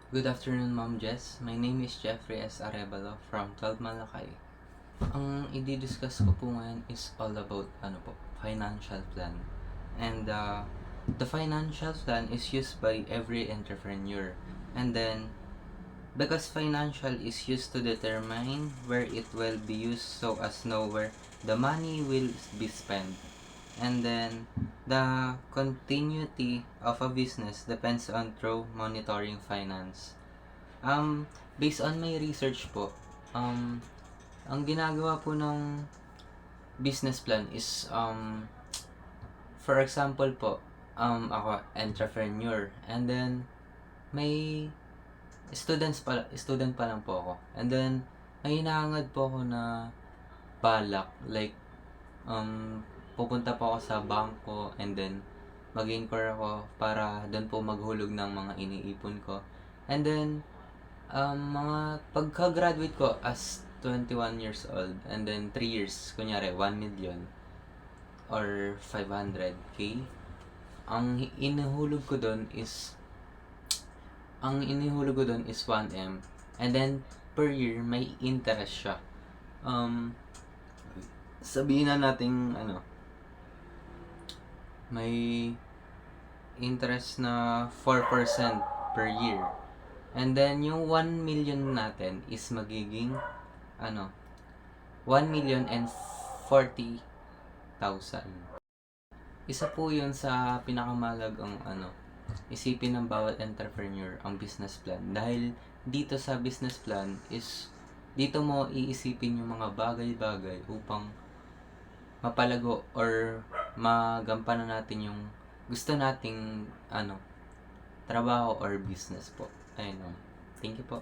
Good afternoon, Ma'am Jess. My name is Jeffrey S. Arevalo from 12 Malakay. Ang i-discuss ko po ngayon is all about financial plan. And the financial plan is used by every entrepreneur. And then, because financial is used to determine where it will be used so as know where the money will be spent. And then, the continuity of a business depends on through monitoring finance. Based on my research po, ang ginagawa po ng business plan is, for example po, ako, entrepreneur. And then, may student pa lang po ako. And then, may hinahangad po ako na balak. Like, pupunta po ako sa bangko and then mag-inquire ako para doon po maghulog ng mga iniipon ko. And then, mga pagka-graduate ko as 21 years old and then 3 years, kunyari 1 million or 500k, ang inihulog ko doon is 1M, and then per year may interest siya. Sabihin na nating may interest na 4% per year. And then yung 1 million natin is magiging 1,040,000. Isa po yun sa pinakamalagang isipin ng bawat entrepreneur, ang business plan. Dahil dito sa business plan is dito mo iisipin yung mga bagay-bagay upang mapalago or magampanan natin yung gusto nating trabaho or business po. Ayun. Thank you po.